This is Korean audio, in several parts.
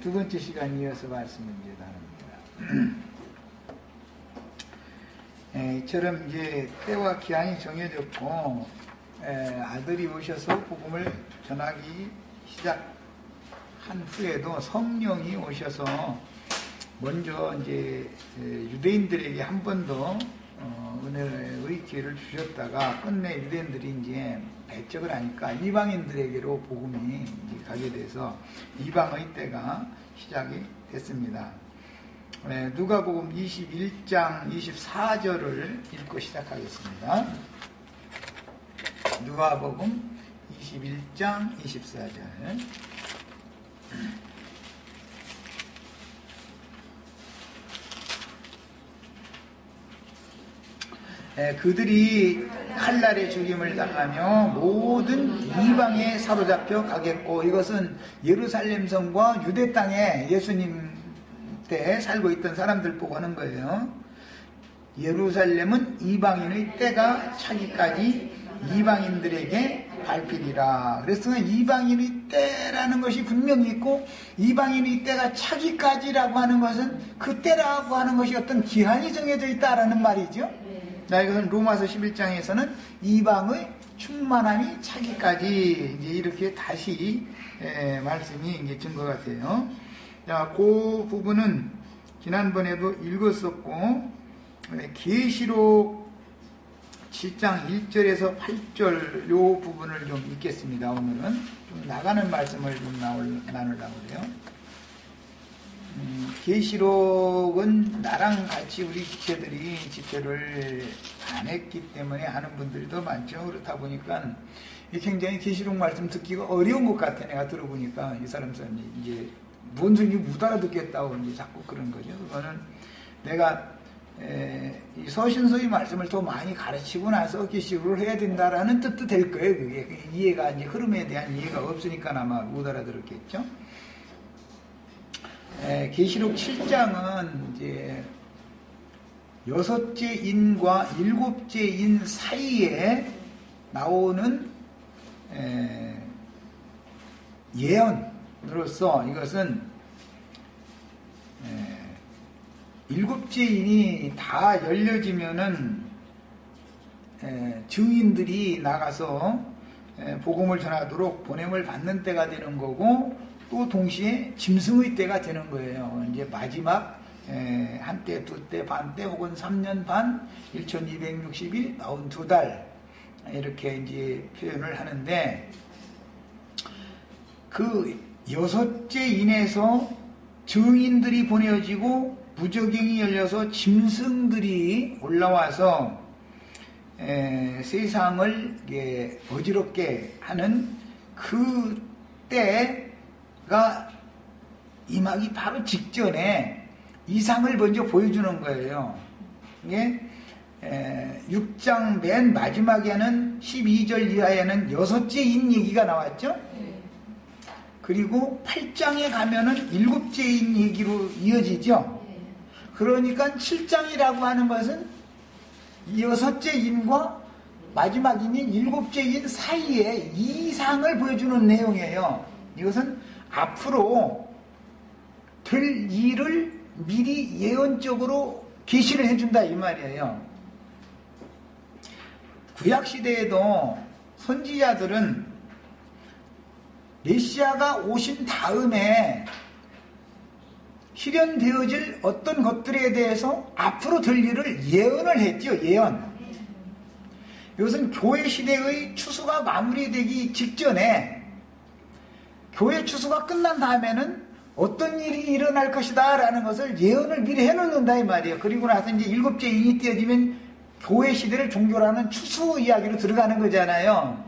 두 번째 시간 이어서 말씀을 이제 나눕니다. 이처럼 이제 때와 기한이 정해졌고 아들이 오셔서 복음을 전하기 시작한 후에도 성령이 오셔서 먼저 이제 유대인들에게 한 번 더 은혜의 기회를 주셨다가 끝내 유대인들이 이제 배척을 하니까 이방인들에게로 복음이 이제 가게 돼서 이방의 때가 시작이 됐습니다. 누가복음 21장 24절을 읽고 시작하겠습니다. 누가복음 21장 24절. 그들이 칼날에 죽임을 당하며 모든 이방에 사로잡혀 가겠고, 이것은 예루살렘 성과 유대 땅에 예수님 때 살고 있던 사람들 보고 하는 거예요. 예루살렘은 이방인의 때가 차기까지 이방인들에게 밟히리라. 그래서 이방인의 때라는 것이 분명히 있고, 이방인의 때가 차기까지라고 하는 것은 그 때라고 하는 것이 어떤 기한이 정해져 있다라는 말이죠. 자, 이것은 로마서 11장에서는 이방의 충만함이 차기까지 이제 이렇게 다시 말씀이 이제 증거가 돼요. 자, 그 부분은 지난번에도 읽었었고, 계시록 7장 1절에서 8절 요 부분을 좀 읽겠습니다. 오늘은 좀 나가는 말씀을 좀 나누려고 그래요. 계시록은 나랑 같이 우리 지체들이 지체를 안 했기 때문에 하는 분들도 많죠. 그렇다 보니까 굉장히 계시록 말씀 듣기가 어려운 것 같아. 내가 들어보니까 이 사람이 이제 뭔 소리인지 못 알아듣겠다고 이제 자꾸 그런 거죠. 그거는 내가 이 서신서의 말씀을 더 많이 가르치고 나서 계시록을 해야 된다라는 뜻도 될 거예요. 그게 이해가 이제 흐름에 대한 이해가 없으니까 아마 못 알아들었겠죠. 계시록 7장은 이제 6째 인과 7째 인 사이에 나오는 예언으로서 이것은 7째 인이 다 열려지면은 증인들이 나가서 복음을 전하도록 보냄을 받는 때가 되는 거고, 또 동시에 짐승의 때가 되는 거예요. 이제 마지막 한때, 두때, 반때 혹은 3년 반, 1260일, 42달 이렇게 이제 표현을 하는데, 그 6째 인에서 증인들이 보내어지고 무저갱이 열려서 짐승들이 올라와서 세상을 어지럽게 하는 그 때가 임하기 바로 직전에 이상을 먼저 보여주는 거예요. 이게 6장 맨 마지막에는 12절 이하에는 6째 인 얘기가 나왔죠. 그리고 8장에 가면은 7째 인 얘기로 이어지죠. 그러니까 7장이라고 하는 것은 6째 인과 마지막 인인 7째 인 사이에 이상을 보여주는 내용이에요. 이것은 앞으로 될 일을 미리 예언적으로 계시를 해준다 이 말이에요. 구약시대에도 선지자들은 메시아가 오신 다음에 실현되어질 어떤 것들에 대해서 앞으로 될 일을 예언을 했죠. 예언. 이것은 교회 시대의 추수가 마무리되기 직전에, 교회 추수가 끝난 다음에는 어떤 일이 일어날 것이다 라는 것을 예언을 미리 해놓는다 이 말이에요. 그리고 나서 이제 7째 인이 띄어지면 교회 시대를 종교라는 추수 이야기로 들어가는 거잖아요.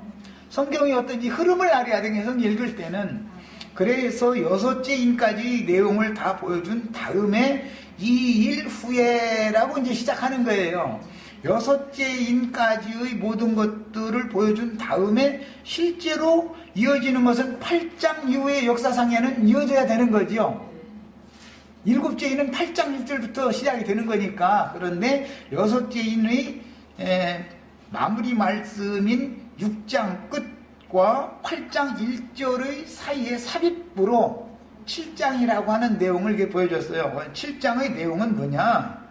성경이 어떤지 흐름을 알아야 되는 성 읽을 때는. 그래서 6째 인까지 내용을 다 보여준 다음에 이 일 후에라고 이제 시작하는 거예요. 6째 인까지의 모든 것들을 보여준 다음에 실제로 이어지는 것은 8장 이후의 역사상에는 이어져야 되는 거죠. 7째 인은 8장 1절부터 시작이 되는 거니까. 그런데 6째 인의 마무리 말씀인 6장 끝과 8장 1절의 사이에 삽입으로 7장이라고 하는 내용을 이렇게 보여줬어요. 7장의 내용은 뭐냐?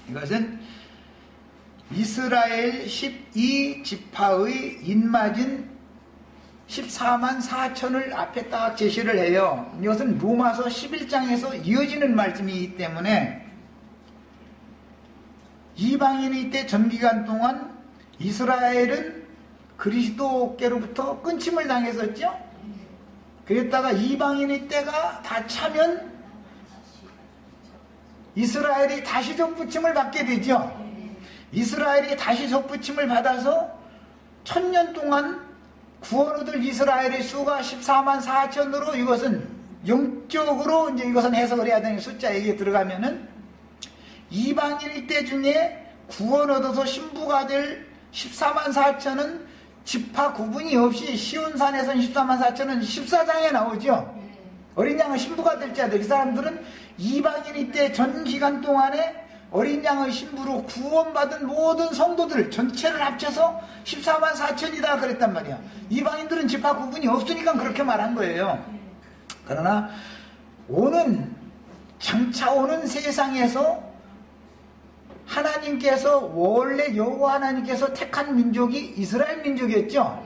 이것은 이스라엘 12지파의 인마진 14만 4천을 앞에 딱 제시를 해요. 이것은 로마서 11장에서 이어지는 말씀이기 때문에 이방인의 때 전기간 동안 이스라엘은 그리스도께로부터 끊침을 당했었죠. 그랬다가 이방인의 때가 다 차면 이스라엘이 다시 접붙임을 받게 되죠. 이스라엘이 다시 접붙임을 받아서 1000년 동안 구원 얻을 이스라엘의 수가 14만 4천으로 이것은 영적으로 이제 이것은 해석을 해야 되는 숫자 얘기에 들어가면은 이방인의 때 중에 구원 얻어서 신부가 될 14만 4천은 지파 구분이 없이 시온산에서는 14만 4천은 14장에 나오죠. 어린 양의 신부가 될 자들, 이 사람들은 이방인의 때 전 기간 동안에 어린 양의 신부로 구원받은 모든 성도들 전체를 합쳐서 14만 4천이다 그랬단 말이야. 이방인들은 지파 구분이 없으니까 그렇게 말한 거예요. 그러나 장차 오는 세상에서 하나님께서 원래 여호와 하나님께서 택한 민족이 이스라엘 민족이었죠.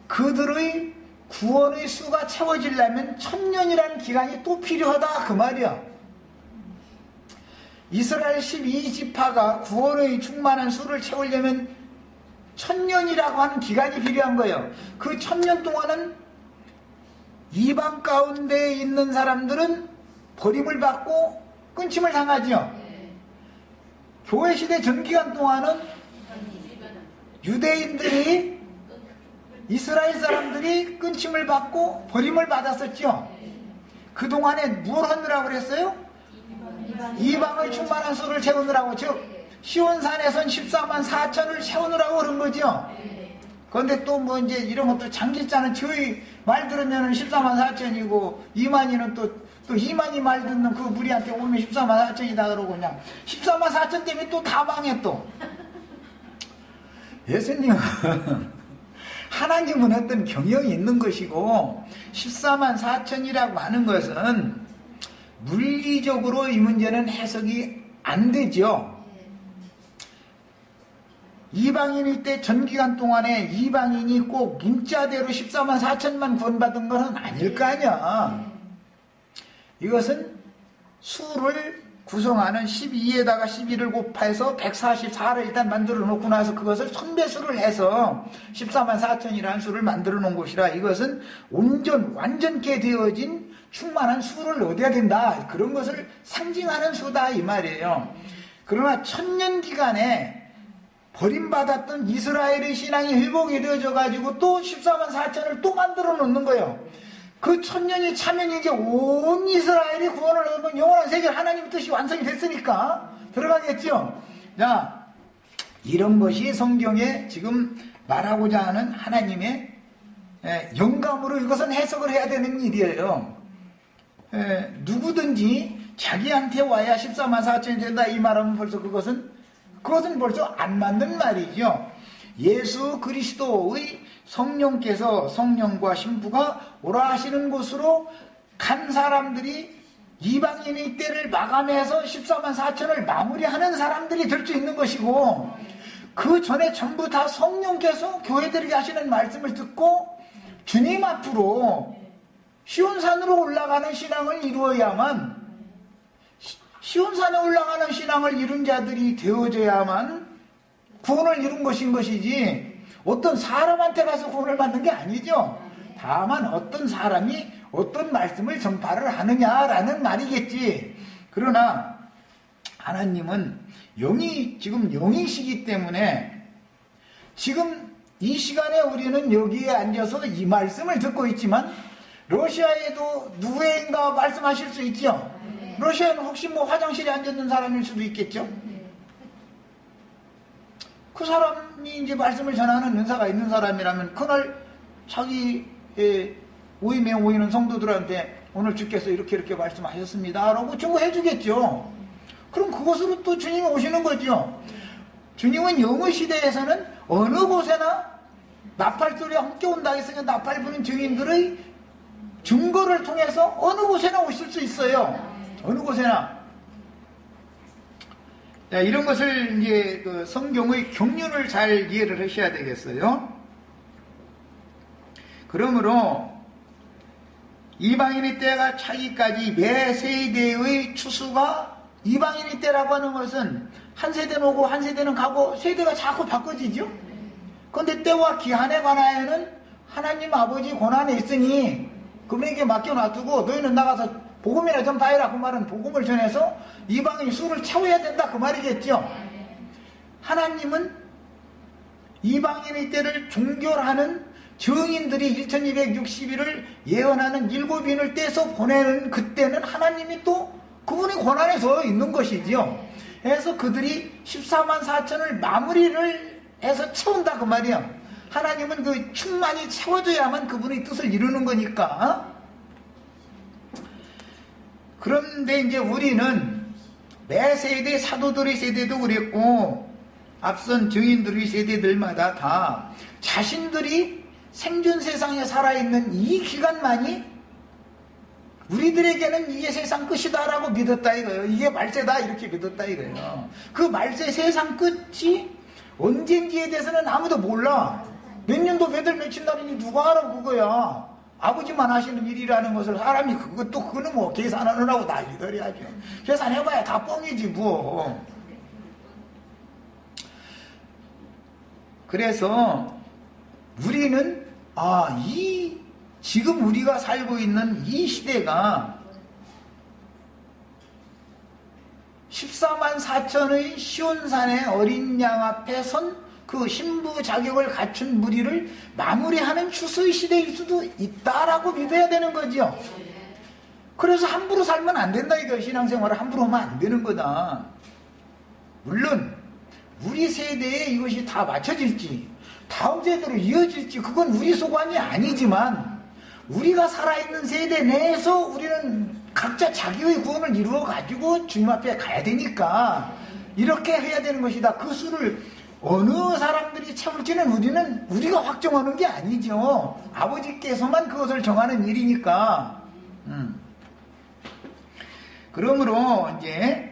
그들의 구원의 수가 채워지려면 1000년이라는 기간이 또 필요하다 그 말이야. 이스라엘 12지파가 구원의 충만한 수를 채우려면 1000년이라고 하는 기간이 필요한 거예요. 그 1000년 동안은 이방 가운데 있는 사람들은 버림을 받고 끊침을 당하죠. 교회 시대 전기간 동안은 유대인들이 이스라엘 사람들이 끊침을 받고 버림을 받았었죠. 그동안에 뭘 하느라고 그랬어요? 이방의 충만한 수를 채우느라고, 즉 시온산에선 14만 4천을 채우느라고 그런 거죠. 그런데 또 뭐 이제 이런 것도 장기자는 저희 말 들으면 14만 4천이고 이만희는 또 이만희 말 듣는 그 무리한테 오면 14만 4천이다 그러고 그냥 14만 4천 때문에 또 다 망해 또. 예수님은 하나님은 어떤 경영이 있는 것이고 14만 4천이라고 하는 것은 물리적으로 이 문제는 해석이 안 되죠. 이방인일 때 전기간 동안에 이방인이 꼭 문자대로 14만 4천만 구원받은 것은 아닐 거 아니야. 이것은 수를 구성하는 12에다가 12를 곱해서 144를 일단 만들어 놓고 나서 그것을 선배수를 해서 14만 4천이라는 수를 만들어 놓은 것이라 이것은 완전케 되어진 충만한 수를 얻어야 된다. 그런 것을 상징하는 수다 이 말이에요. 그러나 1000년 기간에 버림받았던 이스라엘의 신앙이 회복이 되어져 가지고 또 14만 4천을 또 만들어 놓는 거예요. 그 1000년이 차면 이제 온 이스라엘이 구원을 얻으면 영원한 세계 하나님의 뜻이 완성이 됐으니까 들어가겠죠. 자, 이런 것이 성경에 지금 말하고자 하는 하나님의 영감으로 이것은 해석을 해야 되는 일이에요. 누구든지 자기한테 와야 14만 4천이 된다 이 말하면 벌써 그것은 벌써 안 맞는 말이죠. 예수 그리스도의 성령께서 성령과 신부가 오라 하시는 곳으로 간 사람들이 이방인의 때를 마감해서 14만 4천을 마무리하는 사람들이 될 수 있는 것이고 그 전에 전부 다 성령께서 교회들에게 하시는 말씀을 듣고 주님 앞으로 시온산으로 올라가는 신앙을 이루어야만 시온산에 올라가는 신앙을 이룬 자들이 되어져야만 구원을 이룬 것인 것이지 어떤 사람한테 가서 구원을 받는 게 아니죠. 다만 어떤 사람이 어떤 말씀을 전파를 하느냐라는 말이겠지. 그러나 하나님은 지금 영이시기 때문에 지금 이 시간에 우리는 여기에 앉아서 이 말씀을 듣고 있지만 러시아에도 누구인가 말씀하실 수 있죠. 러시아는 혹시 뭐 화장실에 앉아있는 사람일 수도 있겠죠. 그 사람이 이제 말씀을 전하는 은사가 있는 사람이라면 그날 자기의 오임에 오이는 성도들한테 오늘 주께서 이렇게 말씀하셨습니다 라고 증거해 주겠죠. 그럼 그것으로 또 주님이 오시는 거죠. 주님은 영의 시대에서는 어느 곳에나 나팔 소리와 함께 온다 했으니까 나팔 부는 증인들의 증거를 통해서 어느 곳에나 오실 수 있어요. 어느 곳에나. 자, 이런 것을 이제 그 성경의 경륜을 잘 이해를 하셔야 되겠어요. 그러므로 이방인의 때가 차기까지 매 세대의 추수가, 이방인의 때라고 하는 것은 한 세대는 오고 한 세대는 가고 세대가 자꾸 바꿔지죠. 그런데 때와 기한에 관하여는 하나님 아버지 권한에 있으니 그분에게 맡겨놔두고 너희는 나가서 복음이나 좀 다해라. 그 말은 복음을 전해서 이방인 수를 채워야 된다 그 말이겠죠. 하나님은 이방인의 때를 종결하는 증인들이 1260일을 예언하는 7인을 떼서 보내는 그때는 하나님이 또 그분의 권한에 서 있는 것이지요. 그래서 그들이 14만 4천을 마무리를 해서 채운다 그 말이야. 하나님은 그 충만히 채워줘야만 그분의 뜻을 이루는 거니까. 그런데 이제 우리는 매 세대, 사도들의 세대도 그랬고 앞선 증인들의 세대들마다 다 자신들이 생존 세상에 살아있는 이 기간만이 우리들에게는 이게 세상 끝이다 라고 믿었다 이거예요. 이게 말세다 이렇게 믿었다 이거예요. 그 말세 세상 끝이 언젠지에 대해서는 아무도 몰라. 몇 년도 몇월 며칠 날이니 누가 알아 그거야. 아버지만 하시는 일이라는 것을 사람이 그거는 뭐 계산하느라고 난리더리야죠. 계산해봐야 다 뻥이지 뭐. 그래서 우리는 지금 우리가 살고 있는 이 시대가 14만 4천의 시온산의 어린 양 앞에 선 그 신부 자격을 갖춘 무리를 마무리하는 추수의 시대일 수도 있다라고 믿어야 되는 거죠. 그래서 함부로 살면 안 된다 이거. 신앙생활을 함부로 하면 안 되는 거다. 물론 우리 세대에 이것이 다 맞춰질지 다음 세대로 이어질지 그건 우리 소관이 아니지만 우리가 살아있는 세대 내에서 우리는 각자 자기의 구원을 이루어 가지고 주님 앞에 가야 되니까 이렇게 해야 되는 것이다. 그 수를 어느 사람들이 채울지는 우리가 확정하는 게 아니죠. 아버지께서만 그것을 정하는 일이니까. 그러므로 이제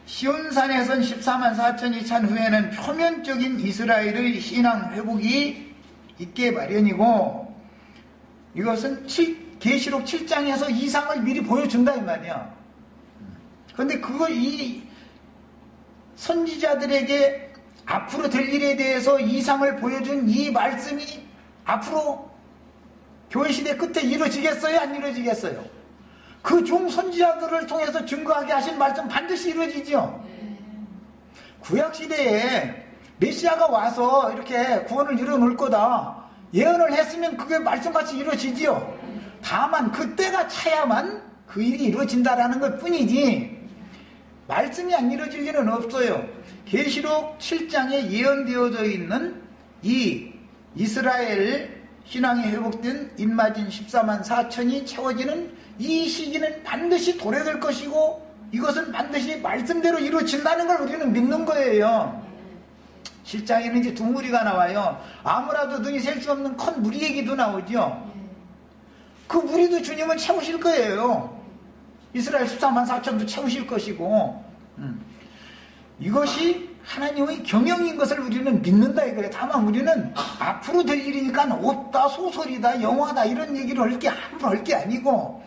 시온산에선 14만 4천이 찬 후에는 표면적인 이스라엘의 신앙 회복이 있게 마련이고 이것은 계시록 7장에서 이상을 미리 보여준다 이 말이야. 그런데 이 선지자들에게 앞으로 될 일에 대해서 이상을 보여준 이 말씀이 앞으로 교회 시대 끝에 이루어지겠어요? 안 이루어지겠어요? 그 종 선지자들을 통해서 증거하게 하신 말씀 반드시 이루어지죠. 구약 시대에 메시아가 와서 이렇게 구원을 이루어놓을 거다 예언을 했으면 그게 말씀같이 이루어지지요. 다만 그때가 차야만 그 일이 이루어진다라는 것 뿐이지 말씀이 안 이루어질 리는 없어요. 계시록 7장에 예언되어져 있는 이 이스라엘 신앙이 회복된 인마진 14만 4천이 채워지는 이 시기는 반드시 도래될 것이고 이것은 반드시 말씀대로 이루어진다는 걸 우리는 믿는 거예요. 7장에는 이제 두 무리가 나와요. 아무라도 능히 셀 수 없는 큰 무리 얘기도 나오죠. 그 무리도 주님은 채우실 거예요. 이스라엘 14만 4천도 채우실 것이고 이것이 하나님의 경영인 것을 우리는 믿는다 이거예요. 다만 우리는 앞으로 될 일이니까 없다, 소설이다, 영화다 이런 얘기를 함부로 할 게 아니고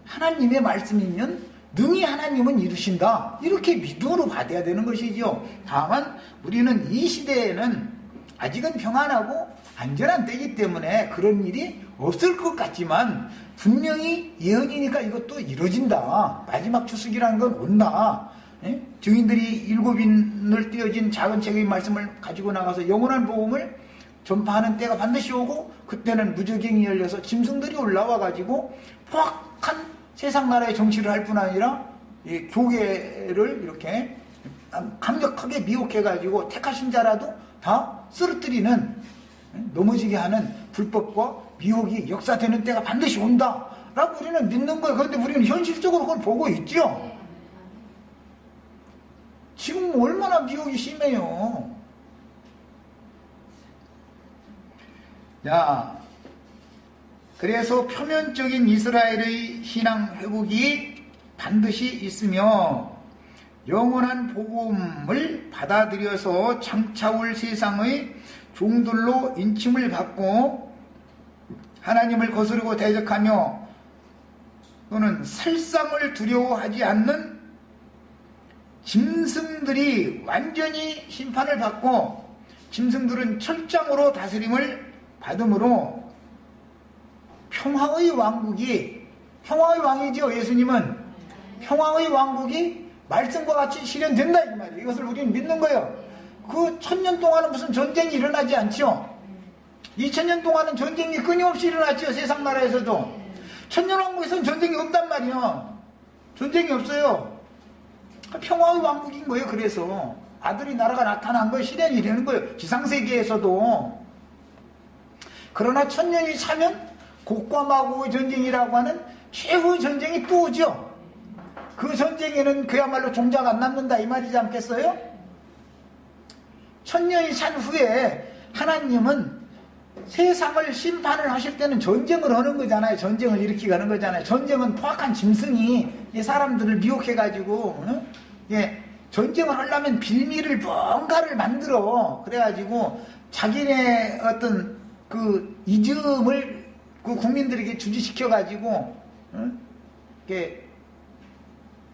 하나님의 말씀이면 능히 하나님은 이루신다 이렇게 믿음으로 받아야 되는 것이죠. 다만 우리는 이 시대에는 아직은 평안하고 안전한 때이기 때문에 그런 일이 없을 것 같지만 분명히 예언이니까 이것도 이루어진다. 마지막 추수기라는 건 온다. 증인들이 7인을 띄어진 작은 책의 말씀을 가지고 나가서 영원한 복음을 전파하는 때가 반드시 오고 그때는 무저갱이 열려서 짐승들이 올라와 가지고 포악한 세상 나라의 정치를 할 뿐 아니라 이 교계를 이렇게 강력하게 미혹해 가지고 택하신 자라도 다 쓰러뜨리는 넘어지게 하는 불법과 미혹이 역사되는 때가 반드시 온다 라고 우리는 믿는 거예요. 그런데 우리는 현실적으로 그걸 보고 있죠. 지금 얼마나 미혹이 심해요. 자, 그래서 표면적인 이스라엘의 신앙 회복이 반드시 있으며 영원한 복음을 받아들여서 장차올 세상의 종들로 인침을 받고 하나님을 거스르고 대적하며 또는 살상을 두려워하지 않는 짐승들이 완전히 심판을 받고 짐승들은 철장으로 다스림을 받으므로 평화의 왕국이, 평화의 왕이죠. 예수님은 평화의 왕국이 말씀과 같이 실현된다 이 말이에요. 이것을 우리는 믿는 거예요. 그 1000년 동안은 무슨 전쟁이 일어나지 않죠. 2000년 동안은 전쟁이 끊임없이 일어났죠. 세상 나라에서도. 천년왕국에서는 전쟁이 없단 말이에요. 전쟁이 없어요. 평화의 왕국인 거예요. 그래서 아들이 나라가 나타난 거예요. 실현이 되는 거예요. 지상세계에서도. 그러나 1000년이 차면 곡과 마곡의 전쟁이라고 하는 최후의 전쟁이 또 오죠. 그 전쟁에는 그야말로 종자가 안 남는다 이 말이지 않겠어요? 1000년이 찬 후에 하나님은 세상을 심판을 하실 때는 전쟁을 하는 거잖아요. 전쟁을 일으키게 하는 거잖아요. 전쟁은 포악한 짐승이 사람들을 미혹해가지고 전쟁을 하려면 빌미를 뭔가를 만들어. 그래가지고 자기네 어떤 그 이즘을 그 국민들에게 주지시켜가지고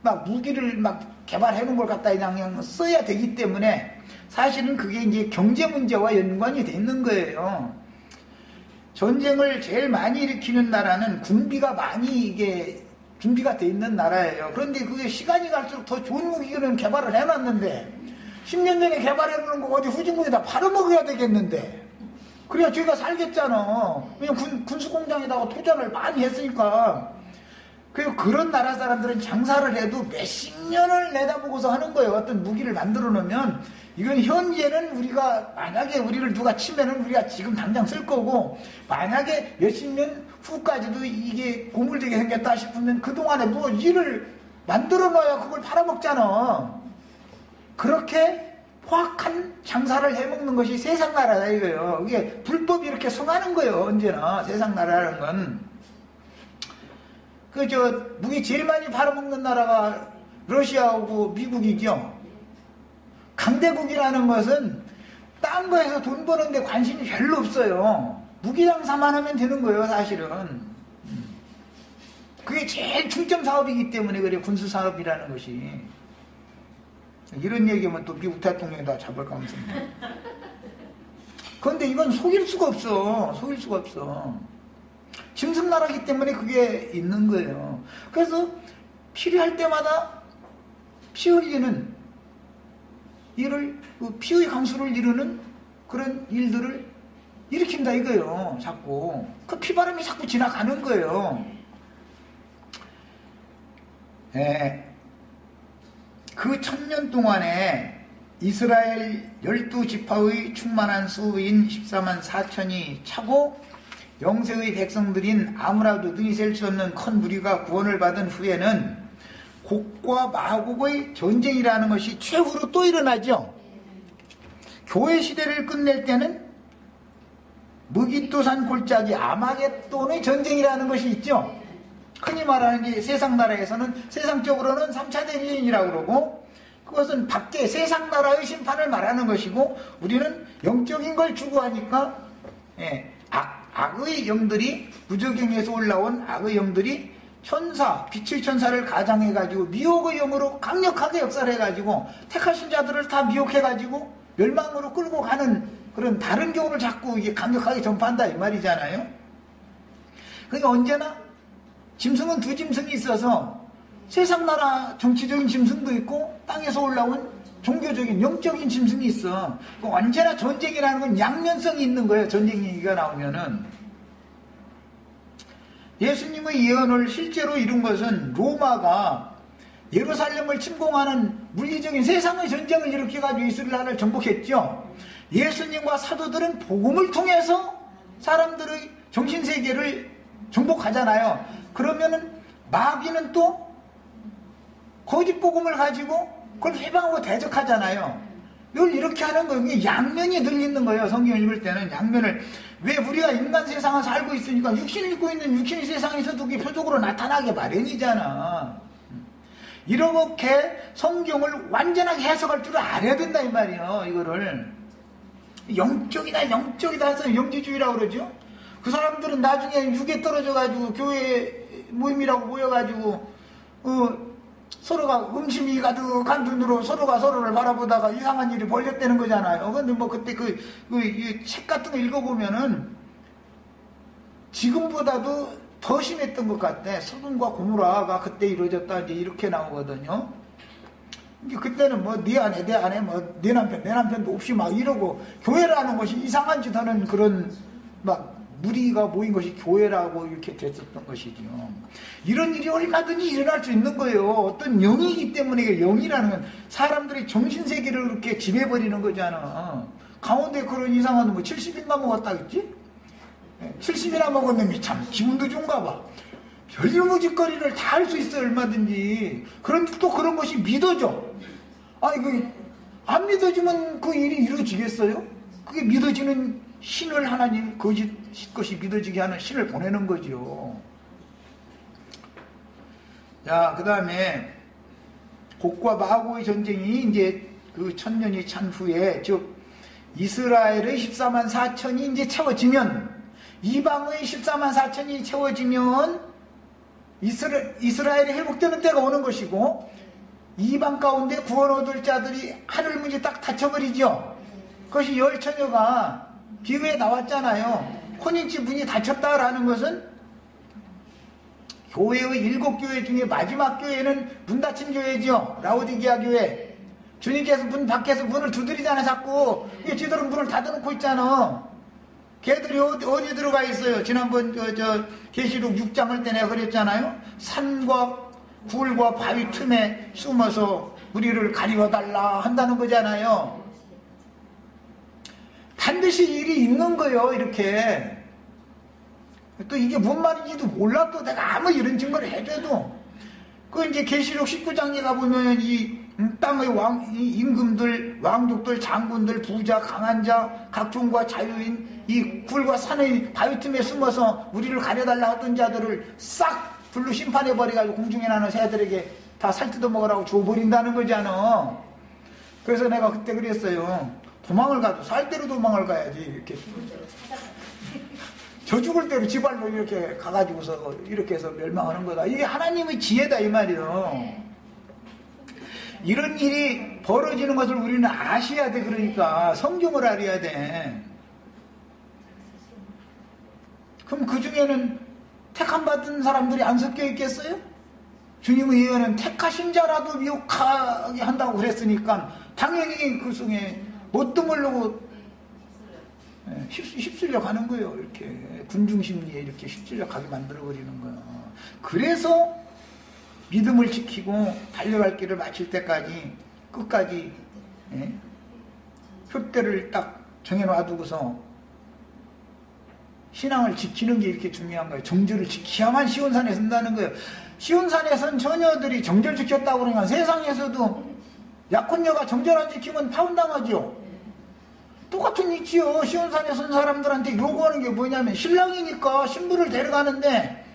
막 무기를 막 개발해 놓은 걸 갖다 그냥 써야 되기 때문에 사실은 그게 이제 경제 문제와 연관이 돼 있는 거예요. 전쟁을 제일 많이 일으키는 나라는 군비가 많이 이게 준비가 돼 있는 나라예요. 그런데 그게 시간이 갈수록 더 좋은 무기를 개발을 해놨는데 10년 전에 개발해 놓은 거 어디 후진국에다 팔아먹어야 되겠는데 그래야 저희가 살겠잖아. 왜냐면 군수공장에다가 투자를 많이 했으니까. 그리고 그런 나라 사람들은 장사를 해도 몇십 년을 내다보고서 하는 거예요. 어떤 무기를 만들어 놓으면 이건 현재는 우리가 만약에 우리를 누가 치면은 우리가 지금 당장 쓸 거고 만약에 몇십 년 후까지도 이게 고물되게 생겼다 싶으면 그동안에 뭐 일을 만들어 놔야 그걸 팔아먹잖아. 그렇게 포악한 장사를 해먹는 것이 세상 나라다 이거예요. 이게 불법이 이렇게 성하는 거예요. 언제나 세상 나라라는 건. 무기 제일 많이 팔아먹는 나라가 러시아하고 미국이죠. 강대국이라는 것은 딴 거에서 돈 버는데 관심이 별로 없어요. 무기 장사만 하면 되는 거예요, 사실은. 그게 제일 중점 사업이기 때문에 그래, 군수 사업이라는 것이. 이런 얘기하면 또 미국 대통령이 다 잡을까 하면서. 그런데 이건 속일 수가 없어. 속일 수가 없어. 짐승나라이기 때문에 그게 있는 거예요. 그래서 필요할 때마다 피 흘리는 일을, 피의 강수를 이루는 그런 일들을 일으킨다 이거예요. 자꾸. 그 피바람이 자꾸 지나가는 거예요. 네. 그 1000년 동안에 이스라엘 12지파의 충만한 수인 14만 4천이 차고 영세의 백성들인 아무라도 눈이 셀 수 없는 큰 무리가 구원을 받은 후에는 곡과 마곡의 전쟁이라는 것이 최후로 또 일어나죠. 교회 시대를 끝낼 때는 무기토산 골짜기 아마겟돈의 전쟁이라는 것이 있죠. 흔히 말하는 게 세상 나라에서는 세상적으로는 3차 대전이라고 그러고 그것은 밖에 세상 나라의 심판을 말하는 것이고 우리는 영적인 걸 추구하니까 악의 영들이 무저경에서 올라온 악의 영들이 천사, 빛의 천사를 가장해가지고 미혹의 영으로 강력하게 역사를 해가지고 택하신 자들을 다 미혹해가지고 멸망으로 끌고 가는 그런 다른 교훈을 자꾸 이게 강력하게 전파한다 이 말이잖아요. 그러니까 언제나 짐승은 두 짐승이 있어서 세상 나라 정치적인 짐승도 있고 땅에서 올라온 종교적인 영적인 짐승이 있어. 언제나 전쟁이라는 건 양면성이 있는 거예요. 전쟁 얘기가 나오면은. 예수님의 예언을 실제로 이룬 것은 로마가 예루살렘을 침공하는 물리적인 세상의 전쟁을 일으켜가지고 이스라엘을 정복했죠. 예수님과 사도들은 복음을 통해서 사람들의 정신세계를 정복하잖아요. 그러면은 마귀는 또 거짓 복음을 가지고 그걸 회방하고 대적하잖아요. 이걸 이렇게 하는 거예요. 양면이 늘 있는 거예요. 성경을 읽을 때는 양면을 왜 우리가 인간 세상을 살고 있으니까 육신을 입고 있는 육신 세상에서도 그게 표적으로 나타나게 마련이잖아. 이렇게 성경을 완전하게 해석할 줄 알아야 된다 이 말이에요. 이거를 영적이다 해서 영지주의라고 그러죠. 그 사람들은 나중에 육에 떨어져가지고 교회 모임이라고 모여가지고 서로가 음심이 가득한 눈으로 서로가 서로를 바라보다가 이상한 일이 벌렸다는 거잖아요. 근데 뭐 그때 그 책 같은 거 읽어보면은 지금보다도 더 심했던 것 같아. 소돔과 고모라가 그때 이루어졌다 이제 이렇게 나오거든요. 그때는 뭐 네 아내 뭐 내 남편도 없이 막 이러고 교회라는 것이 이상한 짓 하는 그런 막 무리가 모인 것이 교회라고 이렇게 됐었던 것이죠. 이런 일이 얼마든지 일어날 수 있는 거예요. 어떤 영이기 때문에 영이라는 건 사람들의 정신세계를 이렇게 지배해버리는 거잖아. 강원도에 그런 이상한 뭐 70인가 먹었다겠지? 70이나 먹은 놈이 참 기분도 좋은가 봐. 별일무 짓거리를 다 할 수 있어 얼마든지. 그런데 또 그런 것이 믿어져. 아니 안 믿어지면 그 일이 이루어지겠어요? 그게 믿어지는 신을 하나님 것이 믿어지게 하는 신을 보내는 거죠. 자, 그 다음에 곡과 마고의 전쟁이 이제 그 1000년이 찬 후에, 즉 이스라엘의 14만 4천이 이제 채워지면, 이방의 14만 4천이 채워지면 이스라엘이 회복되는 때가 오는 것이고, 이방 가운데 구원 얻을 자들이 하늘 문이 딱 닫혀버리죠. 그것이 열 처녀가 기회에 나왔잖아요. 혼인집 문이 닫혔다라는 것은 교회의 7교회 중에 마지막 교회는 문 닫힌 교회죠. 라오디게아 교회. 주님께서 문 밖에서 문을 두드리잖아 자꾸. 이게 지들은 문을 닫아놓고 있잖아. 걔들이 어디 들어가 있어요? 지난번 계시록 6장을 때 내가 그랬잖아요. 산과 굴과 바위 틈에 숨어서 우리를 가리워달라 한다는 거잖아요. 반드시 일이 있는 거예요. 이렇게 또 이게 뭔 말인지도 몰라도 내가 아무 이런 증거를 해줘도 그 이제 계시록 19장에 가보면 이 땅의 임금들, 왕족들, 장군들, 부자, 강한 자, 각종과 자유인 이 굴과 산의 바위 틈에 숨어서 우리를 가려달라 하던 자들을 싹 불로 심판해버려가지고 공중에 나는 새들에게 다 살뜯어 먹으라고 줘버린다는 거잖아. 그래서 내가 그때 그랬어요. 도망을 가도 살 대로 도망을 가야지. 이렇게 저 죽을 대로 지발로 이렇게 가가지고서 이렇게 해서 멸망하는 거다. 이게 하나님의 지혜다 이 말이에요. 이런 일이 벌어지는 것을 우리는 아셔야 돼. 그러니까 성경을 알아야 돼. 그럼 그 중에는 택함 받은 사람들이 안 섞여 있겠어요? 주님의 예언은 택하신 자라도 미혹하게 한다고 그랬으니까 당연히 그 속에 뭣도 모르고 휩쓸려 가는 거예요. 이렇게 군중심리에 이렇게 휩쓸려 가게 만들어버리는 거예요. 그래서 믿음을 지키고 달려갈 길을 마칠 때까지 끝까지 표대를 딱 정해놔두고서 신앙을 지키는 게 이렇게 중요한 거예요. 정절을 지켜야만 시온산에 선다는 거예요. 시온산에 선 처녀들이 정절 지켰다고 그러니까 세상에서도 약혼녀가 정절 안 지키면 파혼당하죠. 똑같은 이치요. 시온산에 선 사람들한테 요구하는 게 뭐냐면 신랑이니까 신부를 데려가는데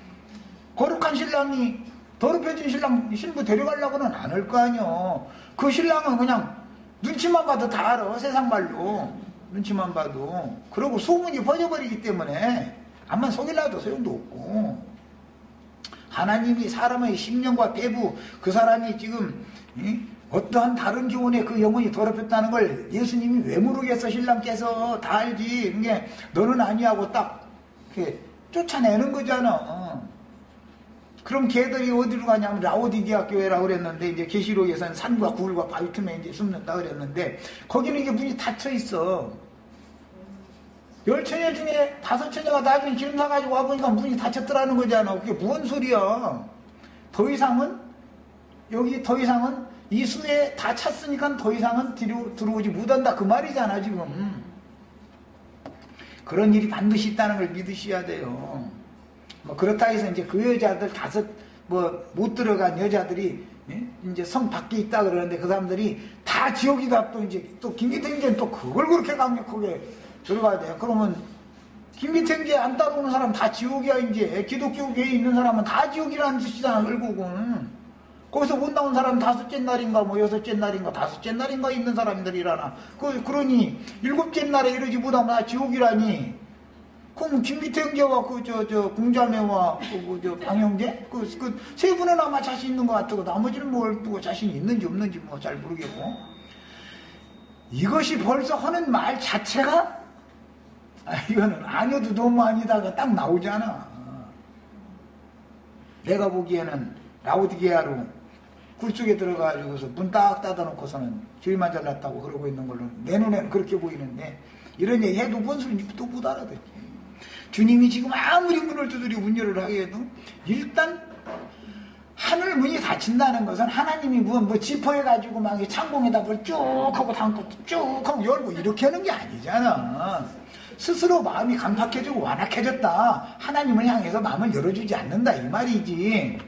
거룩한 신랑이 더럽혀진 신부 데려가려고는 안 할 거 아니요. 그 신랑은 그냥 눈치만 봐도 다 알아. 세상 말로 눈치만 봐도. 그러고 소문이 퍼져버리기 때문에 암만 속일라도 소용도 없고, 하나님이 사람의 심령과 배부, 그 사람이 지금 어떠한 다른 교훈에 그 영혼이 더럽혔다는 걸 예수님이 왜 모르겠어. 신랑께서 다 알지. 그게 너는 아니하고 딱 이렇게 쫓아내는 거잖아. 그럼 걔들이 어디로 가냐면 라오디게아 교회라고 그랬는데, 이제 계시록에서는 산과 굴과 바위 틈에 이제 숨는다 그랬는데, 거기는 이게 문이 닫혀 있어. 10처녀 중에 5처녀가 나중에 기름 사가지고 와보니까 문이 닫혔더라는 거잖아. 그게 뭔 소리야. 더 이상은 이 수에 다 찼으니까 더 이상은 들어오지 못한다 그 말이잖아 지금. 그런 일이 반드시 있다는 걸 믿으셔야 돼요. 뭐 그렇다 해서 이제 그 여자들 못 들어간 여자들이 이제 성 밖에 있다 그러는데, 그 사람들이 다 지옥이다. 또 이제 또 김기태에게는 또 그걸 그렇게 강력하게 들어가야 돼요. 그러면 김기태 안 따라오는 사람 다 지옥이야. 이제 기독교계에 있는 사람은 다 지옥이라는 뜻이잖아. 결국은 거기서 못 나온 사람 5째 날인가 뭐 6째 날인가 5째 날인가 있는 사람들이라나. 그러니 7째 날에 이러지 못하면 다 지옥이라니. 그럼 김기태 형제와 공자매와 방형제 그 세 분은 아마 자신 있는 것 같고 나머지는 뭘 두고 자신이 있는지 없는지 뭐 잘 모르겠고. 이것이 벌써 하는 말 자체가 이거는 아니어도 너무 아니다가 딱 나오잖아. 내가 보기에는 라오디게아로 굴속에 들어가가지고서 문 딱 닫아놓고서는 길만 잘났다고 그러고 있는 걸로 내 눈에는 그렇게 보이는데, 이런 얘기 해도 뭔 소리인지 또 못 알아듣지. 주님이 지금 아무리 문을 두드리고 문열을 하게 해도 일단 하늘 문이 닫힌다는 것은 하나님이 뭐 지퍼해가지고 막 창공에다 뭘 쭉 하고 담고 쭉 하고 열고 이렇게 하는 게 아니잖아. 스스로 마음이 강팍해지고 완악해졌다. 하나님을 향해서 마음을 열어주지 않는다 이 말이지.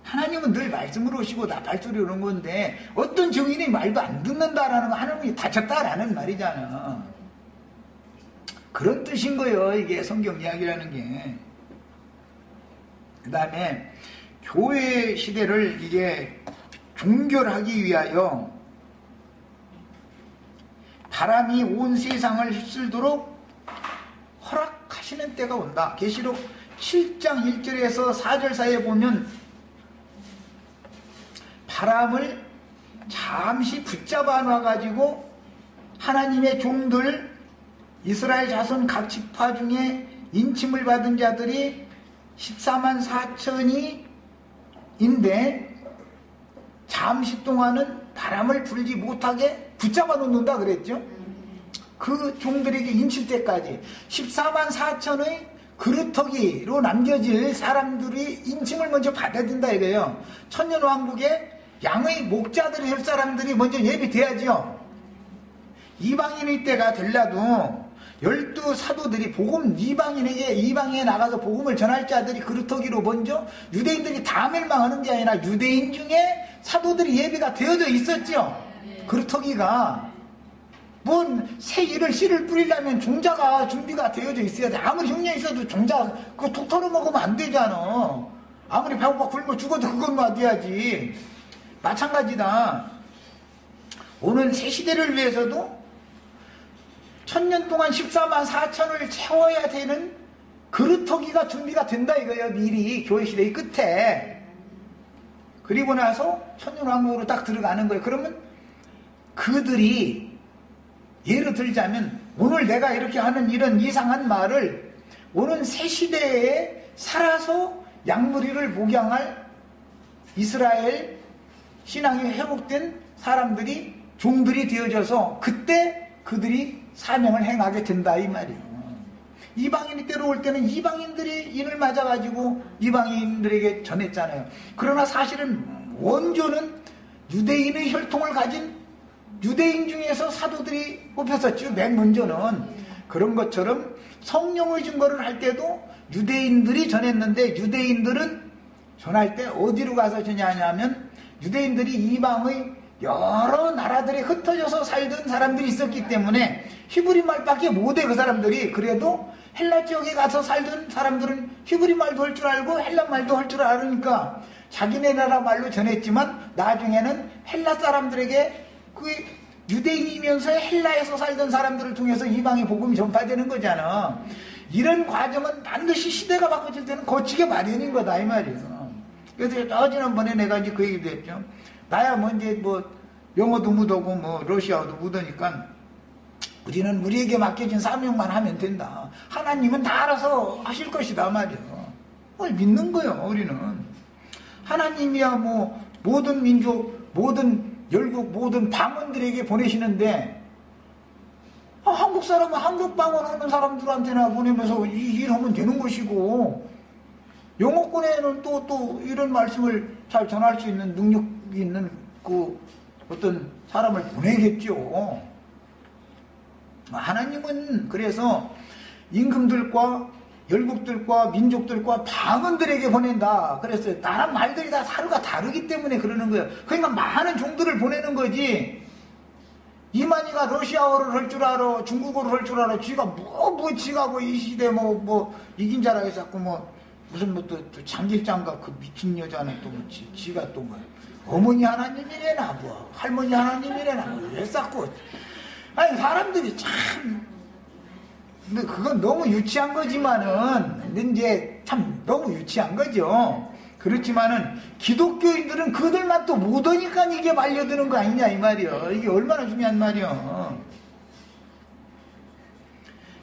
하나님은 늘 말씀으로 오시고 나팔소리 오는 건데 어떤 증인이 말도 안 듣는다라는 거 하나님이 닫혔다라는 말이잖아. 그런 뜻인 거예요. 이게 성경 이야기라는 게. 그 다음에 교회 시대를 이게 종결하기 위하여 바람이 온 세상을 휩쓸도록 허락하시는 때가 온다. 계시록 7장 1절에서 4절 사이에 보면 바람을 잠시 붙잡아 놔가지고 하나님의 종들 이스라엘 자손 각 지파 중에 인침을 받은 자들이 14만 4천이 인데 잠시 동안은 바람을 불지 못하게 붙잡아 놓는다 그랬죠. 그 종들에게 인칠 때까지 14만 4천의 그루터기로 남겨질 사람들이 인침을 먼저 받아야 된다 이거예요. 천년왕국에 양의 목자들이 할 사람들이 먼저 예비돼야죠. 이방인의 때가 될라도 12 사도들이 이방인에 나가서 복음을 전할 자들이 그루터기로 먼저 유대인들이 다 멸망하는 게 아니라 유대인 중에 사도들이 예비가 되어져 있었죠. 그루터기가 뭔 새 일을 씨를 뿌리려면 종자가 준비가 되어져 있어야 돼. 아무리 흉내 있어도 종자 그거 톡 털어 먹으면 안 되잖아. 아무리 배고파 굶어 죽어도 그것만 돼야지. 마찬가지다. 오는 새 시대를 위해서도 1000년 동안 14만 4천을 채워야 되는 그루터기가 준비가 된다 이거예요. 미리 교회 시대의 끝에. 그리고 나서 천년왕국으로 딱 들어가는 거예요. 그러면 그들이 예를 들자면 오늘 내가 이렇게 하는 이런 이상한 말을 오는 새 시대에 살아서 양무리를 목양할 이스라엘 신앙이 회복된 사람들이 종들이 되어져서 그때 그들이 사명을 행하게 된다 이 말이에요. 이방인이 때려올 때는 이방인들이 인을 맞아가지고 이방인들에게 전했잖아요. 그러나 사실은 원조는 유대인의 혈통을 가진 유대인 중에서 사도들이 뽑혔었죠. 맨 먼저는. 그런 것처럼 성령의 증거를 할 때도 유대인들이 전했는데 유대인들은 전할 때 어디로 가서 전하냐면 유대인들이 이방의 여러 나라들에 흩어져서 살던 사람들이 있었기 때문에 히브리 말밖에 못해. 그 사람들이 그래도 헬라 지역에 가서 살던 사람들은 히브리 말도 할 줄 알고 헬라 말도 할 줄 알으니까 자기네 나라 말로 전했지만 나중에는 헬라 사람들에게 그 유대인이면서 헬라에서 살던 사람들을 통해서 이방의 복음이 전파되는 거잖아. 이런 과정은 반드시 시대가 바꿔질 때는 거치게 마련인 거다 이 말이에요. 그래서 지난번에 내가 이제 그 얘기도 했죠. 나야 뭐 이제 뭐 영어도 묻어고 뭐 러시아어도 묻으니까 우리는 우리에게 맡겨진 사명만 하면 된다. 하나님은 다 알아서 하실 것이다 말이에요. 뭘 믿는 거예요. 우리는 하나님이야 뭐 모든 민족 모든 열국 모든 방언들에게 보내시는데 한국 사람은 한국 방언하는 사람들한테나 보내면서 이 일하면 되는 것이고 영어권에는 또 이런 말씀을 잘 전할 수 있는 능력이 있는 그 어떤 사람을 보내겠죠. 하나님은 그래서 임금들과 열국들과 민족들과 방언들에게 보낸다 그랬어요. 나란 말들이 다 하루가 다르기 때문에 그러는 거예요. 그러니까 많은 종들을 보내는 거지. 이만희가 러시아어를 할 줄 알아, 중국어를 할 줄 알아. 지가 지가 이 시대 이긴 자라고 해서 자꾸 무슨 또 장길장가 그 미친 여자는 또 지가 또 어머니 하나님이래나 할머니 하나님이래나 왜 자꾸. 아니, 사람들이 참, 근데 그건 너무 유치한 거지만은, 근데 이제 참 너무 유치한 거죠. 그렇지만은 기독교인들은 그들만 또 못하니까 이게 말려드는 거 아니냐 이 말이요. 이게 얼마나 중요한 말이요.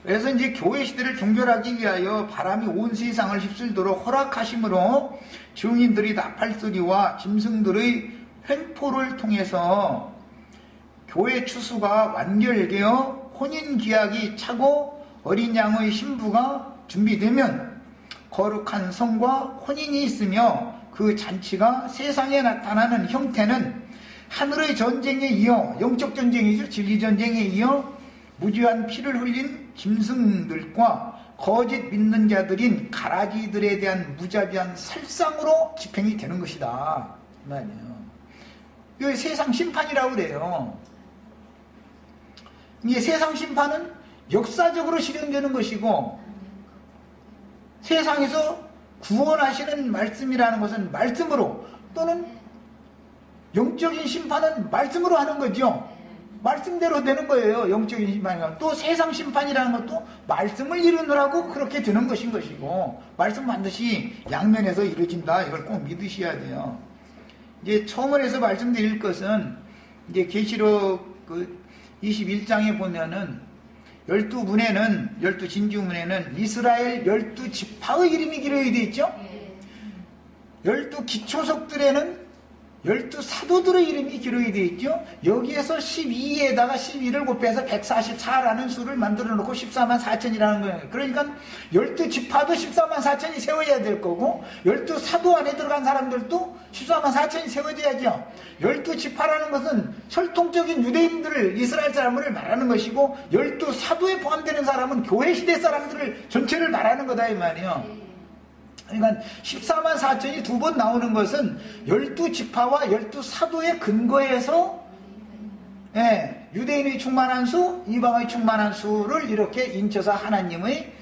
그래서 이제 교회 시대를 종결하기 위하여 바람이 온 세상을 휩쓸도록 허락하심으로 증인들이 나팔소리와 짐승들의 횡포를 통해서 교회 추수가 완결되어 혼인기약이 차고 어린 양의 신부가 준비되면 거룩한 성과 혼인이 있으며 그 잔치가 세상에 나타나는 형태는 하늘의 전쟁에 이어, 영적 전쟁이죠. 진리 전쟁에 이어 무지한 피를 흘린 짐승들과 거짓 믿는 자들인 가라지들에 대한 무자비한 살상으로 집행이 되는 것이다. 이 말이에요. 이게 세상 심판이라고 그래요. 이게 세상 심판은 역사적으로 실현되는 것이고, 세상에서 구원하시는 말씀이라는 것은 말씀으로, 또는 영적인 심판은 말씀으로 하는 거죠. 말씀대로 되는 거예요. 영적인 심판이. 또 세상 심판이라는 것도 말씀을 이루느라고 그렇게 되는 것인 것이고, 말씀 반드시 양면에서 이루어진다. 이걸 꼭 믿으셔야 돼요. 이제 처음에서 말씀드릴 것은, 이제 계시록 그 21장에 보면은 12문에는, 12진주문에는 이스라엘 12지파의 이름이 기록이 되어 있죠. 12기초석들에는 12사도들의 이름이 기록이 되어 있죠. 여기에서 12에다가 12를 곱해서 144라는 수를 만들어 놓고 14만 4천이라는 거예요. 그러니까 12지파도 14만 4천이 세워야 될 거고, 12사도 안에 들어간 사람들도 14만 4천이 세워져야죠. 12지파라는 것은 철통적인 유대인들을, 이스라엘 사람을 말하는 것이고, 12사도에 포함되는 사람은 교회 시대 사람들을 전체를 말하는 거다 이 말이에요. 그러니까 14만 4천이 두 번 나오는 것은 12지파와 12사도의 근거에서, 유대인의 충만한 수, 이방의 충만한 수를 이렇게 인쳐서 하나님의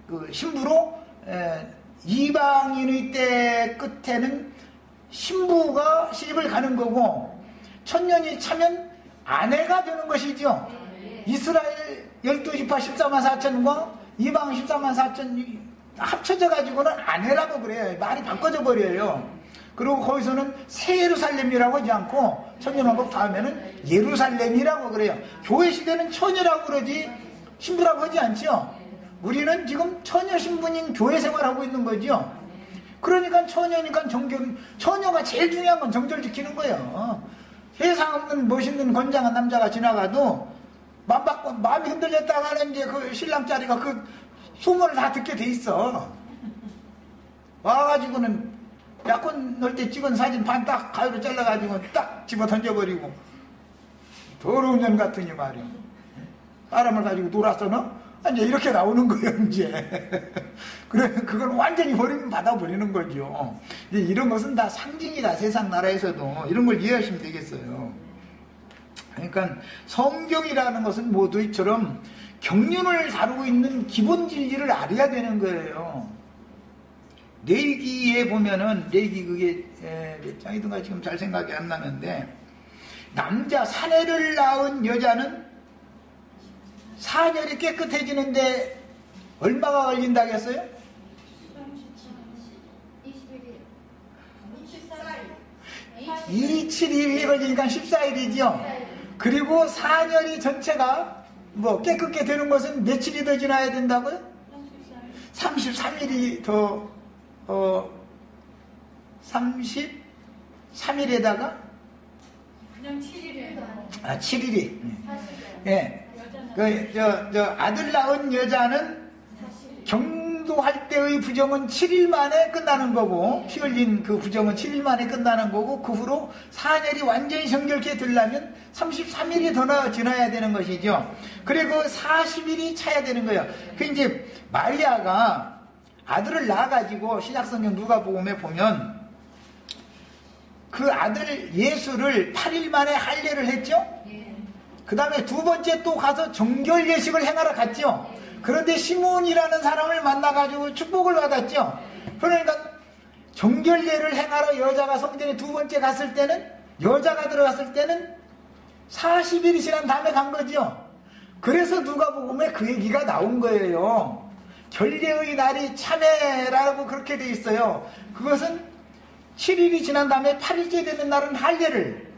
그 신부로, 이방인의 때 끝에는 신부가 시집을 가는 거고, 천년이 차면 아내가 되는 것이죠. 이스라엘 12지파 14만 4천과 이방 14만 4천이 합쳐져 가지고는 아내라고 그래요. 말이 바꿔져 버려요. 그리고 거기서는 새 예루살렘이라고 하지 않고, 천년왕국 다음에는 예루살렘이라고 그래요. 교회 시대는 처녀라고 그러지 신부라고 하지 않죠. 우리는 지금 처녀 신부님 교회 생활하고 있는 거죠. 그러니까 처녀니까 처녀가 제일 중요한 건 정절 지키는 거예요. 세상 없는 멋있는 건장한 남자가 지나가도 마음이 흔들렸다가는 이제 그 신랑 자리가 그 소문을 다 듣게 돼 있어. 와가지고는 약혼 넣을 때 찍은 사진 반 딱 가위로 잘라가지고 딱 집어 던져버리고, 더러운 년 같으니 말이야. 사람을 가지고 놀았어 너? 이제 이렇게 나오는 거예요 이제. 그래, 그건 완전히 버리면 받아버리는 거죠. 이제 이런 것은 다 상징이다. 세상 나라에서도 이런 걸 이해하시면 되겠어요. 그러니까 성경이라는 것은 모두 이처럼 경륜을 다루고 있는 기본 진리를 알아야 되는 거예요. 레위기에 보면은, 레위기 그게 몇 장이든가 지금 잘 생각이 안 나는데, 남자 사내를 낳은 여자는 사녀리 깨끗해지는데 얼마가 걸린다고 했어요? 27일이 걸리니까 14일이죠. 그리고 사녀리 전체가 깨끗게 되는 것은 며칠이 더 지나야 된다고요? 33일이 더, 33일에다가? 그냥 7일이에요. 7일이. 예. 아들 낳은 여자는 경도할 때의 부정은 7일 만에 끝나는 거고, 피 흘린 그 부정은 7일 만에 끝나는 거고, 그 후로 사녀리 완전히 정결케 되려면 33일이 더 지나야 되는 것이죠. 그리고 40일이 차야 되는 거예요. 그 이제 마리아가 아들을 낳아가지고 신약성경 누가복음에 보면 그 아들 예수를 8일 만에 할례를 했죠. 그 다음에 두 번째 또 가서 정결 예식을 행하러 갔죠. 그런데 시몬이라는 사람을 만나가지고 축복을 받았죠. 그러니까 정결례를 행하러 여자가 성전에 두 번째 갔을 때는, 여자가 들어갔을 때는 40일이 지난 다음에 간 거죠. 그래서 누가복음에 그 얘기가 나온 거예요. 결례의 날이 참회라고 그렇게 돼 있어요. 그것은 7일이 지난 다음에 8일째 되는 날은 할례를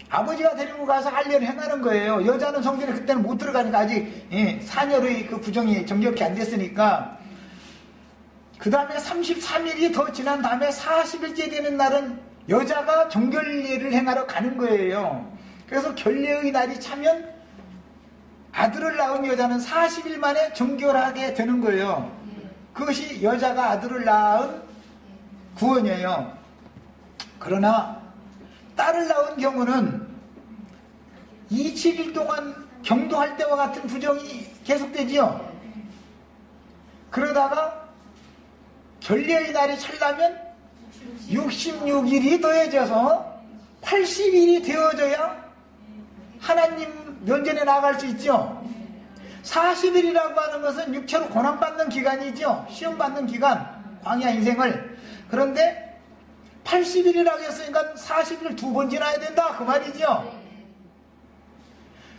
아버지가 데리고 가서 할례를 행하는 거예요. 여자는 성전에 그때는 못 들어가니까 아직 사녀의 그 부정이 정결케 안 됐으니까. 그 다음에 33일이 더 지난 다음에 40일째 되는 날은 여자가 정결례를 행하러 가는 거예요. 그래서 결례의 날이 차면 아들을 낳은 여자는 40일 만에 정결하게 되는 거예요. 그것이 여자가 아들을 낳은 구원이에요. 그러나 딸을 낳은 경우는 27일 동안 경도할 때와 같은 부정이 계속되지요. 그러다가 결례의 날이 차려면 66일이 더해져서 80일이 되어져야 하나님 면전에 나갈 수 있죠. 40일이라고 하는 것은 육체로 고난받는 기간이죠. 시험받는 기간, 광야 인생을. 그런데 80일이라고 했으니까 40일 두 번 지나야 된다 그 말이죠.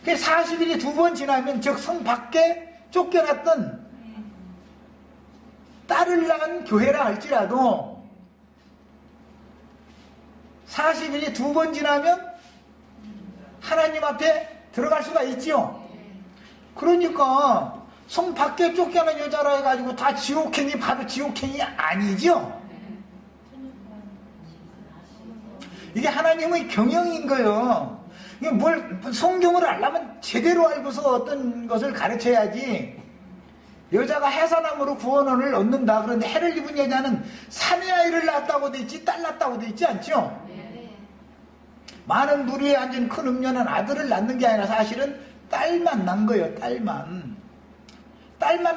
40일이 두 번 지나면 즉 성 밖에 쫓겨났던 딸을 낳은 교회라 할지라도 40일이 두 번 지나면 하나님 앞에 들어갈 수가 있지요. 그러니까 성 밖에 쫓겨난 여자라 해가지고 다 지옥행이 바로 지옥행이 아니죠. 이게 하나님의 경영인 거예요. 이게 뭘 성경을 알려면 제대로 알고서 어떤 것을 가르쳐야지. 여자가 해산함으로 구원을 얻는다. 그런데 해를 입은 여자는 사내 아이를 낳았다고 돼 있지 딸 낳았다고 돼 있지 않죠. 많은 무리에 앉은 큰 음녀는 아들을 낳는 게 아니라 사실은 딸만 낳은 거예요. 딸만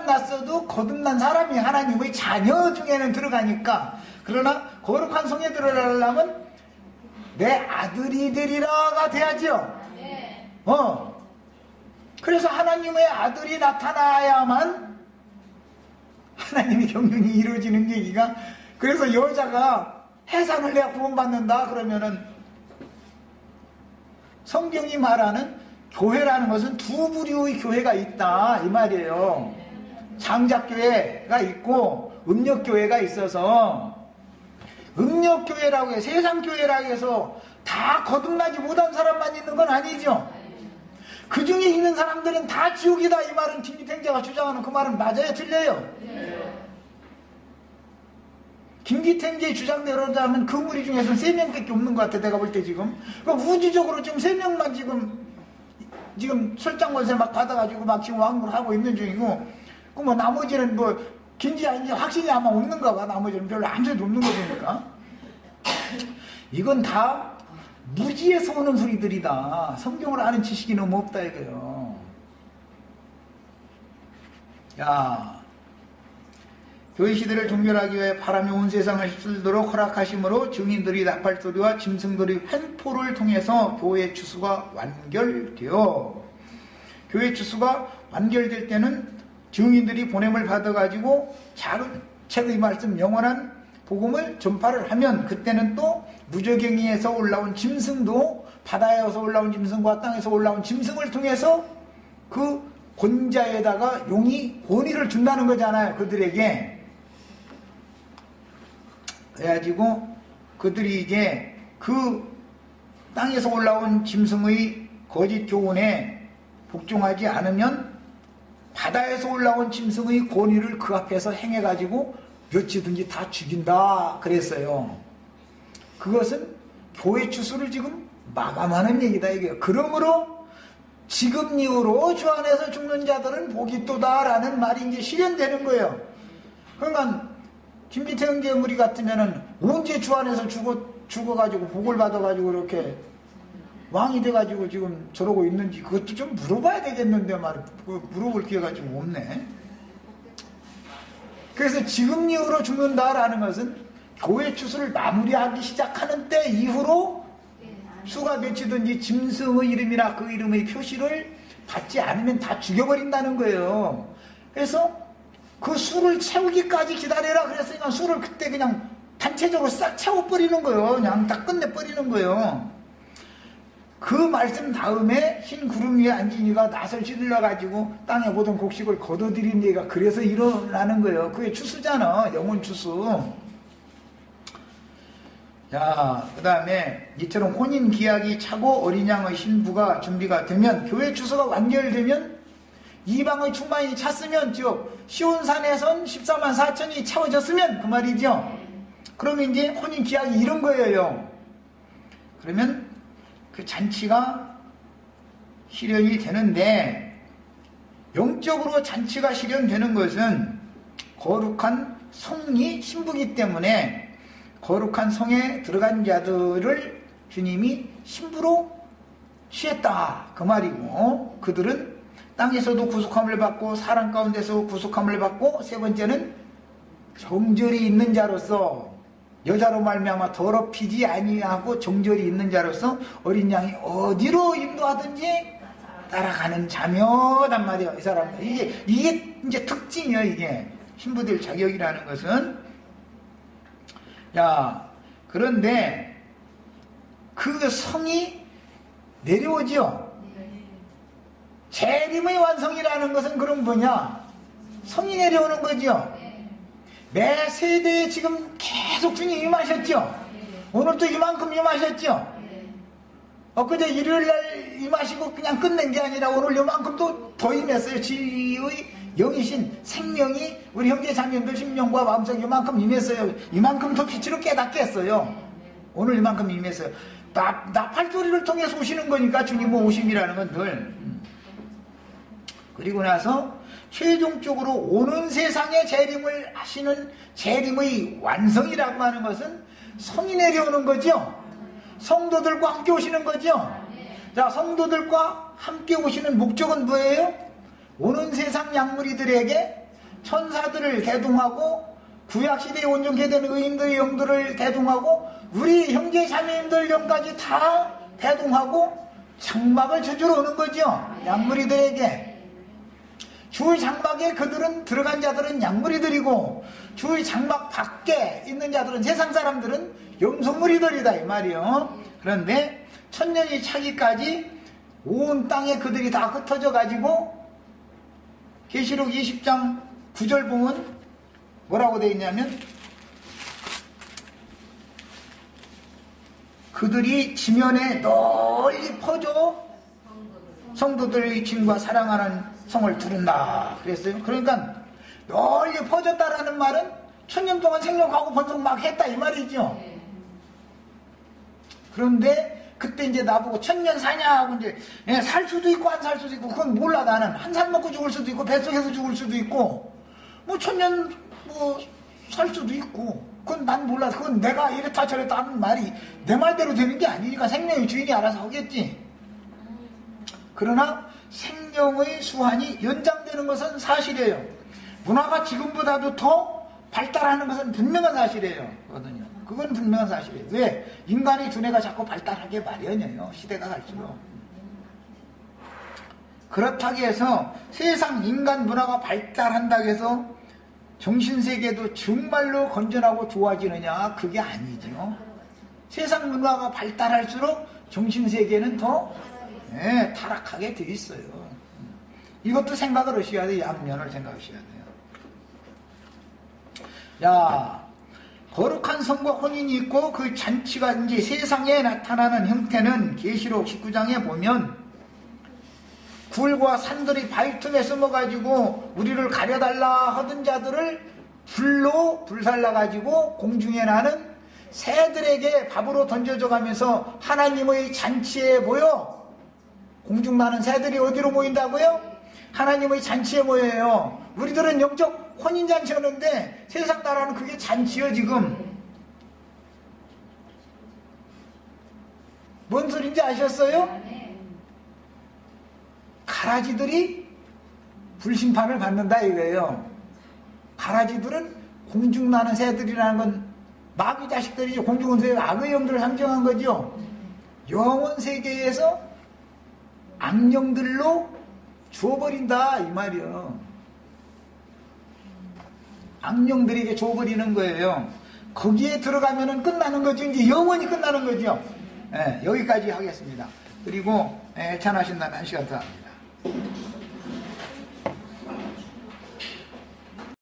낳았어도 거듭난 사람이 하나님의 자녀 중에는 들어가니까. 그러나 거룩한 성에 들어가려면 내 아들이 되리라가 돼야죠. 그래서 하나님의 아들이 나타나야만 하나님의 경륜이 이루어지는 얘기가. 그래서 여자가 해산을 내가 구원받는다 그러면은 성경이 말하는 교회라는 것은 두 부류의 교회가 있다 이 말이에요. 장작교회가 있고 음력교회가 있어서, 음력교회라고 해 세상교회라고 해서 다 거듭나지 못한 사람만 있는 건 아니죠. 그 중에 있는 사람들은 다 지옥이다 이 말은 김기탱자가 주장하는 그 말은 맞아요 틀려요? 김기탱제의 주장대로자면 그 무리 중에서는 3명밖에 없는 것 같아 내가 볼 때 지금. 그러니까 우주적으로 지금 3명만 지금 설장권세 막 받아가지고 막 지금 왕국을 하고 있는 중이고, 그 뭐 나머지는 뭐 긴지 아닌지 확신이 아마 없는가 봐. 나머지는 별로 아무 소리도 없는 거 보니까. 이건 다 무지에서 오는 소리들이다. 성경을 아는 지식이 너무 없다 이거요. 야, 교회 시대를 종결하기 위해 바람이 온 세상을 휩쓸도록 허락하심으로 증인들이 나팔소리와 짐승들의 횡포를 통해서 교회 추수가 완결되어, 교회 추수가 완결될 때는 증인들이 보냄을 받아가지고 책의 말씀 영원한 복음을 전파를 하면, 그때는 또 무저갱이에서 올라온 짐승도, 바다에서 올라온 짐승과 땅에서 올라온 짐승을 통해서 그 권자에다가 용이 권위를 준다는 거잖아요 그들에게. 그래가지고 그들이 이제 그 땅에서 올라온 짐승의 거짓 교훈에 복종하지 않으면 바다에서 올라온 짐승의 권위를 그 앞에서 행해가지고 몇이든지 다 죽인다 그랬어요. 그것은 교회 추수를 지금 마감하는 얘기다 이게요. 그러므로 지금 이후로 주 안에서 죽는 자들은 복이 있도다라는 말이 이제 실현되는 거예요. 그러니까 김기태 형제 무리 같으면은 언제 주 안에서 죽어가지고 복을 받아가지고 이렇게 왕이 돼가지고 지금 저러고 있는지 그것도 좀 물어봐야 되겠는데 말이야. 물어볼 기회가 좀 없네. 그래서 지금 이후로 죽는다라는 것은 교회 추수를 마무리하기 시작하는 때 이후로 수가 맺히든지 짐승의 이름이나 그 이름의 표시를 받지 않으면 다 죽여버린다는 거예요. 그래서 그 수를 채우기까지 기다려라 그랬으니까 수를 그때 그냥 단체적으로 싹 채워버리는 거예요. 그냥 다 끝내버리는 거예요. 그 말씀 다음에 흰 구름 위에 앉은 이가 낫을 찔러가지고 땅에 모든 곡식을 거둬들인 얘가 그래서 일어나는 거예요. 그게 추수잖아. 영혼 추수. 자, 그 다음에 이처럼 혼인 기약이 차고 어린 양의 신부가 준비가 되면, 교회 추수가 완결되면, 이방의 충만이 찼으면, 즉 시온산에선 14만 4천이 채워졌으면 그 말이죠. 그러면 이제 혼인 기약이 이런 거예요. 그러면 그 잔치가 실현이 되는데, 영적으로 잔치가 실현되는 것은 거룩한 성이 신부기 때문에 거룩한 성에 들어간 자들을 주님이 신부로 취했다 그 말이고, 그들은 땅에서도 구속함을 받고 사람 가운데서 구속함을 받고, 세 번째는 정절이 있는 자로서, 여자로 말미암아 더럽히지 아니하고 정절이 있는 자로서 어린 양이 어디로 인도하든지 따라가는 자녀단 말이에요. 이 사람, 이게 이제 특징이에요. 이게 신부들 자격이라는 것은. 야, 그런데 그 성이 내려오죠. 재림의 완성이라는 것은 그럼 뭐냐? 성이 내려오는 거죠. 매 세대에 지금 계속 주님 임하셨죠. 오늘도 이만큼 임하셨죠. 엊그제 일요일날 임하시고 그냥 끝낸 게 아니라 오늘 이만큼도 더 임했어요. 진리의 영이신 생명이 우리 형제 자매들 심령과 마음속 이만큼 임했어요. 이만큼 더 빛으로 깨닫게 했어요. 오늘 이만큼 임했어요. 나팔소리를 통해서 오시는 거니까 주님의 오심이라는 건 늘. 그리고 나서 최종적으로 오는 세상에 재림을 하시는 재림의 완성이라고 하는 것은 성이 내려오는 거죠. 성도들과 함께 오시는 거죠. 자, 성도들과 함께 오시는 목적은 뭐예요? 오는 세상 양무리들에게 천사들을 대동하고 구약시대에 온전케 된 의인들의 영들을 대동하고 우리 형제 자매님들 영까지 다 대동하고 장막을 저주러 오는 거죠. 양무리들에게. 주의 장막에 그들은 들어간 자들은 양무리들이고 주의 장막 밖에 있는 자들은 세상 사람들은 염소무리들이다 이 말이요. 그런데 천년이 차기까지 온 땅에 그들이 다 흩어져 가지고 계시록 20장 9절 보면 뭐라고 되어 있냐면 그들이 지면에 널리 퍼져 성도들의 짐과 사랑하는 성을 두른다 그랬어요. 그러니까 널리 퍼졌다라는 말은 천년 동안 생명하고 번성 막 했다 이 말이죠. 그런데 그때 이제 나보고 천년 사냐 하고 이제 살 수도 있고 안 살 수도 있고 그건 몰라. 나는 한 살 먹고 죽을 수도 있고 뱃속에서 죽을 수도 있고 뭐 천년 뭐 살 수도 있고 그건 난 몰라. 그건 내가 이랬다 저랬다 하는 말이 내 말대로 되는 게 아니니까 생명의 주인이 알아서 하겠지. 그러나 생명의 수한이 연장되는 것은 사실이에요. 문화가 지금보다도 더 발달하는 것은 분명한 사실이에요. 그건 분명한 사실이에요. 왜? 인간의 두뇌가 자꾸 발달하게 마련이에요. 시대가 갈수록. 그렇다고 해서 세상 인간 문화가 발달한다고 해서 정신세계도 정말로 건전하고 좋아지느냐? 그게 아니죠. 세상 문화가 발달할수록 정신세계는 더 타락하게 돼 있어요. 이것도 생각을 하셔야 돼요. 양면을 생각하셔야 돼요. 야, 거룩한 성과 혼인이 있고 그 잔치가 이제 세상에 나타나는 형태는 계시록 19장에 보면 굴과 산들이 발틈에 숨어가지고 우리를 가려달라 하던 자들을 불로 불살라가지고 공중에 나는 새들에게 밥으로 던져줘 가면서 하나님의 잔치에 모여. 공중 나는 새들이 어디로 모인다고요? 하나님의 잔치에 모여요. 우리들은 영적 혼인잔치였는데 세상 나라는 그게 잔치요 지금. 뭔 소린지 아셨어요? 가라지들이 불심판을 받는다 이거예요. 가라지들은 공중 나는 새들이라는 건 마귀 자식들이죠. 공중원수의 악의 영들을 상징한 거죠. 영원 세계에서 악령들로 주어버린다 이 말이요. 악령들에게 줘버리는 거예요. 거기에 들어가면은 끝나는 거죠. 이제 영원히 끝나는 거죠. 예, 여기까지 하겠습니다. 그리고 찬하신 날 1시간 더 합니다.